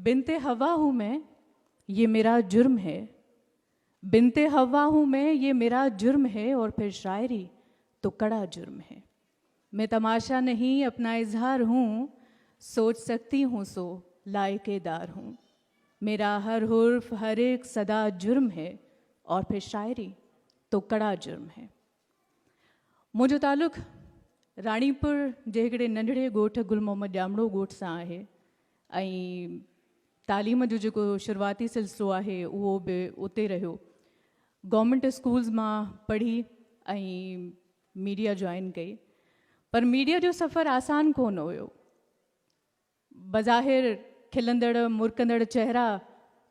बिनते हवा हूँ मैं, ये मेरा जुर्म है। बिनते हवा हूँ मैं, ये मेरा जुर्म है। और फिर शायरी तो कड़ा जुर्म है। मैं तमाशा नहीं अपना इजहार हूँ, सोच सकती हूँ सो लायकेदार हूँ। मेरा हर हुर्फ हर एक सदा जुर्म है। और फिर शायरी तो कड़ा जुर्म है। मुंहिंजो तालुक राणीपुर जे हिकिड़े नंढड़े ॻोठ गुल मोहम्मद ॼामड़ो ॻोठ सां आहे। ऐं तालीम जो जेको शुरूआती सिलसिलो आहे उहो बि उते रहियो। गवर्नमेंट स्कूल्स मां पढ़ी ऐं मीडिया जॉइन कई। पर मीडिया जो सफ़रु आसान कोन हुयो। बज़ाहिर खिलंदड़ मुरकंदड़ चहिरा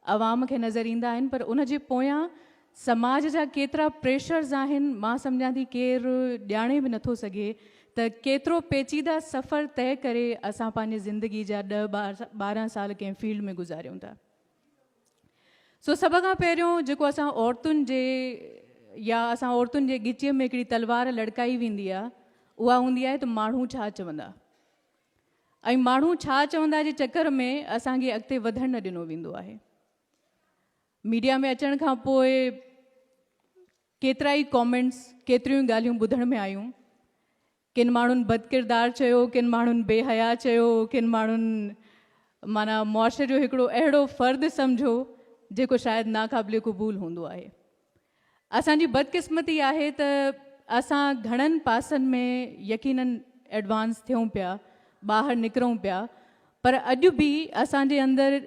आवाम खे नज़र ईंदा आहिनि, पर उन जे पोयां समाज जा केतिरा प्रेशर्स आहिनि मां सम्झां थी केरु ॼाणे बि नथो सघे त केतिरो पेचीदा सफ़र तय करे असां पंहिंजी ज़िंदगी जा 10-12 साल कंहिं फील्ड में गुज़ारियूं था। सो सभ खां पहिरियों जेको असां औरतुनि जे या असां औरतुनि जे ॻिचीअ में हिकिड़ी तलवार लड़काई वेंदी आहे, उहा हूंदी आहे त माण्हू छा चवंदा। ऐं माण्हू छा चवंदा जे चकर में असांखे अॻिते वधण न ॾिनो वेंदो आहे। मीडिया में अचण खां पोइ केतिरा ई कॉमेंट्स, केतिरियूं ॻाल्हियूं ॿुधण में आयूं। किन माण्हुनि बदकिरदार चयो, किन माण्हुनि बेहया चयो, किन माण्हुनि माना मुआशरे जो हिकिड़ो अहिड़ो फ़र्द सम्झो जेको शायदि नाक़ाबिले क़बूल हूंदो आहे। असांजी बदकिस्मती आहे त असां घणनि पासनि में यकीनन एडवांस थियूं पिया, ॿाहिरि निकिरूं पिया, पर अॼु बि असांजे अंदरि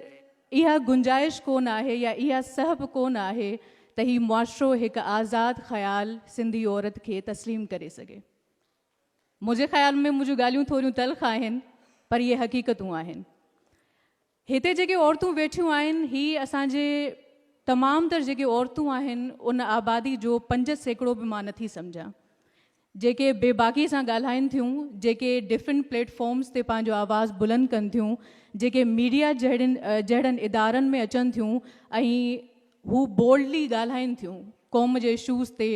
इहा गुंजाइश कोन आहे या इहा सहब कोन आहे त ही मुआशरो हिकु आज़ादु ख़्याल सिंधी औरत खे तस्लीम करे सघे। मुंहिंजे ख़्याल में मुंहिंजूं ॻाल्हियूं थोरियूं तल्ख़ आहिनि, पर इहे हक़ीक़तूं आहिनि। हिते जेके औरतूं वेठियूं आहिनि, ही असांजे तमामु तर जेके औरतूं आहिनि उन आबादी जो 5% बि मां नथी सम्झां, जेके बेबाकी सां ॻाल्हाइनि थियूं, जेके डिफरेंट प्लेटफॉर्म्स ते पंहिंजो आवाज़ु बुलंद कनि थियूं, जेके मीडिया जहिड़नि इदारनि में अचनि थियूं ऐं हू बोल्डली ॻाल्हाइनि थियूं क़ौम जे इशूज़ ते,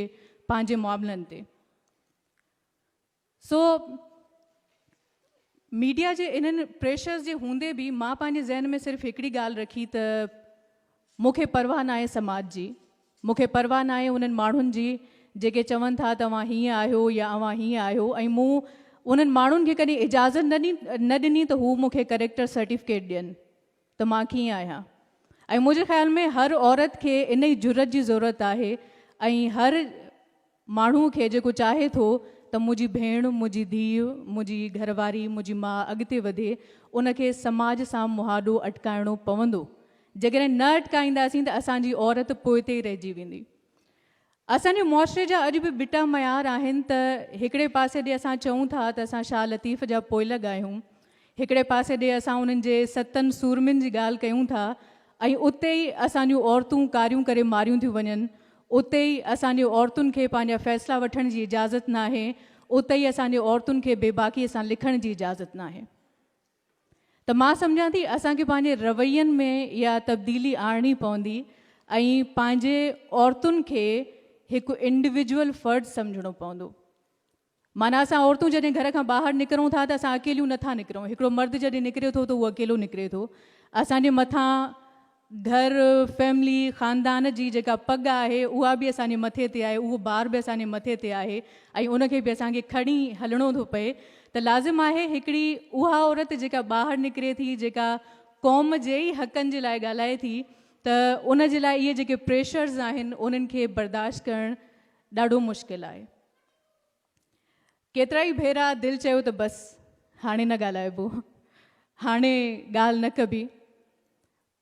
पंहिंजे मामलनि ते। सो मीडिया जे इन्हनि प्रेशर्स जे हूंदे बि मां पंहिंजे ज़हन में सिर्फ़ु हिकिड़ी ॻाल्हि रखी त मूंखे परवाह न आहे समाज जी, मूंखे परवाह न आहे उन्हनि माण्हुनि जी जेके चवनि था तव्हां हीअं आहियो या अव्हां हीअं आहियो, ऐं मूं उन्हनि माण्हुनि खे कॾहिं इजाज़त न ॾिनी त हू मूंखे करेक्टर सर्टिफिकेट ॾियनि त मां कीअं आहियां। ऐं मुंहिंजे ख़्याल में हर औरत खे इन ई जुरत जी ज़रूरत आहे। ऐं हर माण्हू खे जेको चाहे थो त मुंहिंजी भेण, मुंहिंजी धीउ, मुंहिंजी घरवारी, मुंहिंजी माउ अॻिते वधे, उनखे समाज सां मुहाॾो अटकाइणो पवंदो। जेकॾहिं न अटकाईंदासीं त असांजी औरत पोइ ते ई रहिजी वेंदी। असांजे मुआशरे जा अॼु बि बिटा मयार आहिनि त हिकिड़े पासे ॾे असां चऊं था त असां शाह लतीफ़ जा पोइल ॻायूं, हिकिड़े पासे ॾे असां उन्हनि जे 7 सूरमियुनि जी ॻाल्हि कयूं था, ऐं उते ई असांजूं औरतूं कारियूं करे मारियूं थियूं वञनि, उते ई असांजी औरतुनि खे पंहिंजा फ़ैसिला वठण जी इजाज़त न आहे, उते ई असांजे औरतुनि खे बेबाकीअ सां लिखण जी इजाज़त न आहे। त मां सम्झां थी असांखे पंहिंजे रवैयनि में इहा तब्दीली आणणी पवंदी ऐं पंहिंजे औरतुनि खे हिकु इंडिविजुअल फ़र्द सम्झणो पवंदो। माना असां औरतूं जॾहिं घर खां ॿाहिरि निकिरूं था त असां अकेलियूं नथा निकिरूं। हिकिड़ो मर्द जॾहिं निकिरे थो त उहो अकेलो निकिरे थो। असांजे मथां घर, फैमिली, ख़ानदान जी जेका पग आहे उहा बि असांजे मथे ते आहे, उहो ॿार बि असांजे मथे ते आहे, ऐं उनखे बि असांखे खणी हलणो थो पए। त लाज़िम आहे हिकिड़ी उहा औरत जेका ॿाहिरि निकिरे थी, जेका क़ौम जे ई हक़नि जे लाइ ॻाल्हाए थी, त उन जे लाइ इहे जेके प्रेशर्स आहिनि उन्हनि खे बर्दाश्त करणु ॾाढो मुश्किल आहे। केतिरा ई भेरा दिलि चयो त बसि हाणे न ॻाल्हाइबो, हाणे ॻाल्हि न कबी,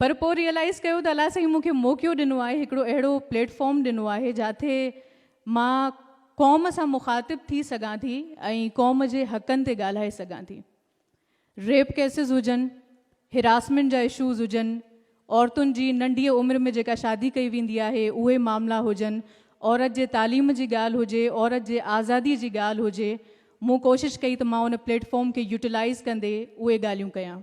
पर पोइ रियलाइज़ कयो त अलाह साईं मूंखे मौक़ो ॾिनो आहे, हिकिड़ो अहिड़ो प्लेटफॉर्म ॾिनो आहे जिथे मां क़ौम सां मुखातिब थी सघां थी ऐं क़ौम जे हक़नि ते ॻाल्हाए सघां थी। रेप केसिस हुजनि, हिरासमेंट जा इशूज़ हुजनि, औरतुनि जी नंढी उमिरि में जेका शादी कई वेंदी आहे उहे मामला हुजनि, औरत जे तालीम जी ॻाल्हि हुजे, औरत जे आज़ादी जी ॻाल्हि हुजे, मूं कोशिशि कई त मां उन प्लेटफॉर्म खे यूटिलाइज़ कंदे उहे ॻाल्हियूं कयां।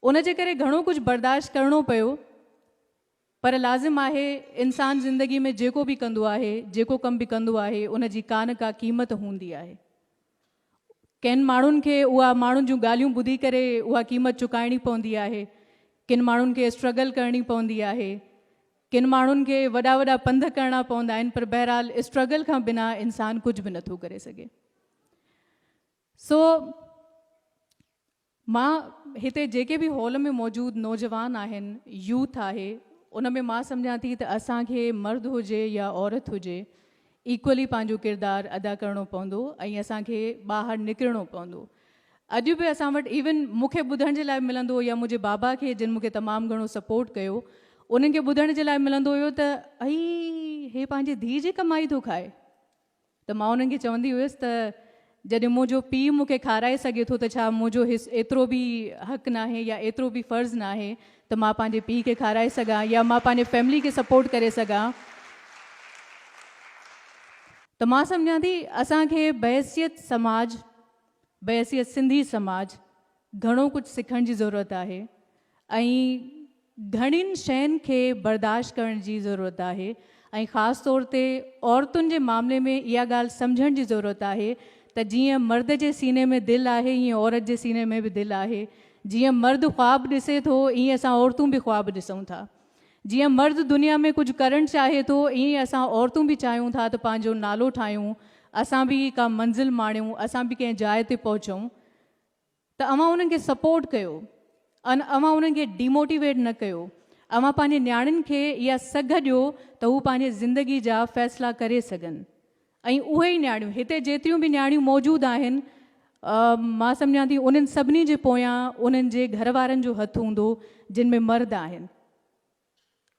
उन जे करे घणो कुझु बर्दाश्त करिणो पियो, पर लाज़िम आहे इंसान ज़िंदगी में जेको बि कंदो आहे, जेको कम बि कंदो आहे, उन जी का न का क़ीमत हूंदी आहे। किन माण्हुनि खे उहा माण्हुनि जूं ॻाल्हियूं ॿुधी करे उहा क़ीमत चुकाइणी पवंदी आहे, किन माण्हुनि खे स्ट्रगल करणी पवंदी आहे, किन माण्हुनि खे वॾा वॾा पंध करणा पवंदा आहिनि, पर बहरहाल स्ट्रगल खां बिना इंसान कुझु बि नथो करे सघे। सो मां हिते जेके बि हॉल में मौजूदु नौजवान आहिनि, यूथ आहे, उन में मां सम्झां थी त असांखे मर्द हुजे या औरत हुजे, इक्वली पंहिंजो किरदारु अदा करिणो पवंदो ऐं असांखे ॿाहिरि निकिरणो पवंदो। अॼु बि असां वटि इवन मूंखे ॿुधण जे लाइ मिलंदो, या मुंहिंजे बाबा खे जिन मूंखे तमामु घणो सपोर्ट कयो, उन्हनि खे ॿुधण जे लाइ मिलंदो हुयो त हे पंहिंजी धीउ जी कमाई थो खाए। त मां उन्हनि खे चवंदी हुयसि त जॾहिं मुंहिंजो पीउ मूंखे खाराए सघे थो, त छा मुंहिंजो एतिरो बि हक़ु नाहे या एतिरो बि फ़र्ज़ु नाहे त मां पंहिंजे पीउ खे खाराए सघां या मां पंहिंजे फैमिली खे सपोर्ट करे सघां। त मां सम्झां थी असांखे बहसियत समाज, बहसियत सिंधी समाज घणो कुझु सिखण जी ज़रूरत आहे ऐं घणियुनि शयुनि खे बर्दाश्त करण जी ज़रूरत आहे ऐं ख़ासि तौर ते औरतुनि जे मामले में इहा ॻाल्हि सम्झण जी ज़रूरत आहे त जीअं मर्द जे सीने में दिलि आहे, ईअं औरत जे सीने में बि दिलि आहे। जीअं मर्द ख़्वाबु ॾिसे थो, ईअं असां औरतूं बि ख़्वाबु ॾिसूं था। जीअं मर्द दुनिया में कुझु करणु चाहे थो, ईअं असां औरतूं बि चाहियूं था त पंहिंजो नालो ठाहियूं, असां बि का मंज़िल माणियूं, असां बि कंहिं जाइ ते पहुचूं। त अव्हां उन्हनि खे सपोर्ट कयो, अव्हां उन्हनि खे डिमोटिवेट न कयो। अव्हां पंहिंजे नियाणियुनि खे इहा सघ ॾियो त हू पंहिंजे ज़िंदगी जा फ़ैसिला करे सघनि। ऐं उहे ई नियाणियूं, हिते जेतिरियूं बि नियाणियूं मौजूदु आहिनि, मां सम्झां थी उन्हनि सभिनी जे पोयां उन्हनि जे घर वारनि जो हथु हूंदो जिन में मर्द आहिनि।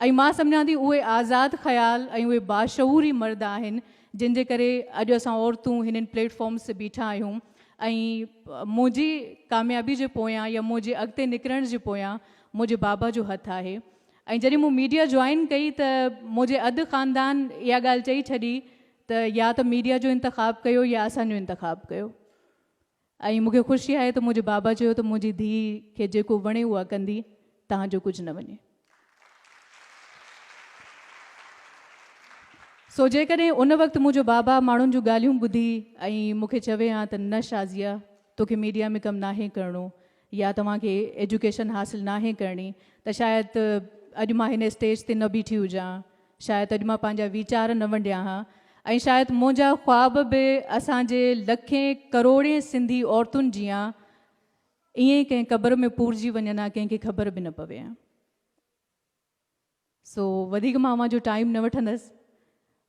ऐं मां सम्झां थी उहे आज़ादु ख़्याल ऐं उहे बाशऊरी मर्द आहिनि जिन जे करे अॼु असां औरतूं हिननि प्लेटफॉर्म्स ते बीठा आहियूं। ऐं मुंहिंजी कामयाबी जे पोयां या मुंहिंजे अॻिते निकिरण जे पोयां मुंहिंजे बाबा जो हथु आहे। ऐं जॾहिं मूं मीडिया जॉइन कई त मुंहिंजे अधु ख़ानदान इहा ॻाल्हि चई छॾी त या त मीडिया जो इंतिख़ाबु कयो या असांजो इंतिख़ाबु कयो। ऐं मूंखे ख़ुशी आहे त मुंहिंजे बाबा चयो त मुंहिंजी धीउ खे जेको वणे उहा कंदी, तव्हांजो कुझु न वञे। सो जेकॾहिं उन वक़्तु मुंहिंजो बाबा माण्हुनि जूं ॻाल्हियूं ॿुधी ऐं मूंखे चवे हा त न शाज़िया, तोखे मीडिया में कमु नाहे करिणो या तव्हांखे एजुकेशन हासिलु नाहे करणी, त शायदि अॼु मां हिन स्टेज ते न बीठी हुजां, शायदि अॼु मां पंहिंजा वीचार न वंडिया हा, ऐं शायदि मुंहिंजा ख़्वाब बि असांजे लखे करोड़े सिंधी औरतुनि जीअं ईअं ई कंहिं क़बर में पूरजी वञनि हा, कंहिंखे ख़बर बि न पवे हा। सो वधीक मां जो टाइम न वठंदसि,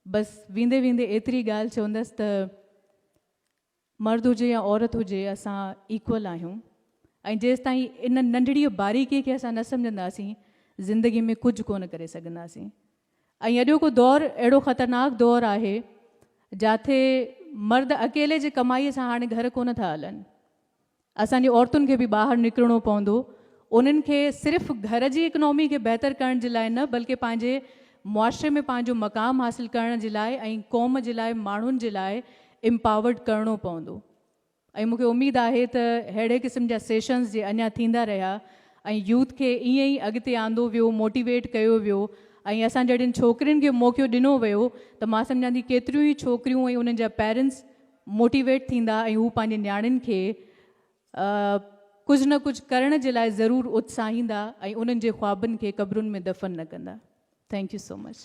बसि वेंदे वेंदे एतिरी ॻाल्हि चवंदसि त मर्द हुजे या औरत हुजे, असां इक्वल आहियूं ऐं जेसि ताईं इन नंढड़ी बारीकीअ खे असां न सम्झंदासीं, ज़िंदगी में कुझु कोन करे सघंदासीं। ऐं अॼोको दौरु अहिड़ो ख़तरनाक दौरु आहे जिथे मर्द अकेले जे कमाईअ सां हाणे घर कोन था हलनि। असांजी औरतुनि खे बि ॿाहिरि निकिरणो पवंदो, उन्हनि खे सिर्फ़ु घर जी इकनॉमी खे बहितर करण जे लाइ न, बल्कि पंहिंजे मुआशरे में पंहिंजो मक़ाम हासिलु करण जे लाइ ऐं क़ौम जे लाइ, माण्हुनि जे लाइ एम्पावर्ड करिणो पवंदो। ऐं मूंखे उमेदु आहे त अहिड़े क़िस्म जा सेशन्स जे अञा थींदा रहिया ऐं यूथ खे ईअं ई अॻिते आंदो वियो, मोटिवेट कयो वियो ऐं असां जॾहिं छोकिरियुनि खे मौक़ो ॾिनो वियो त मां सम्झां थी केतिरियूं ई छोकिरियूं ऐं उन्हनि जा पेरेंट्स मोटिवेट थींदा ऐं हू पंहिंजे नियाणियुनि खे कुझु न कुझु करण जे लाइ ज़रूरु उत्साहींदा ऐं उन्हनि जे ख़्वाबनि खे क़बरुनि में दफ़न न कंदा। Thank you so much.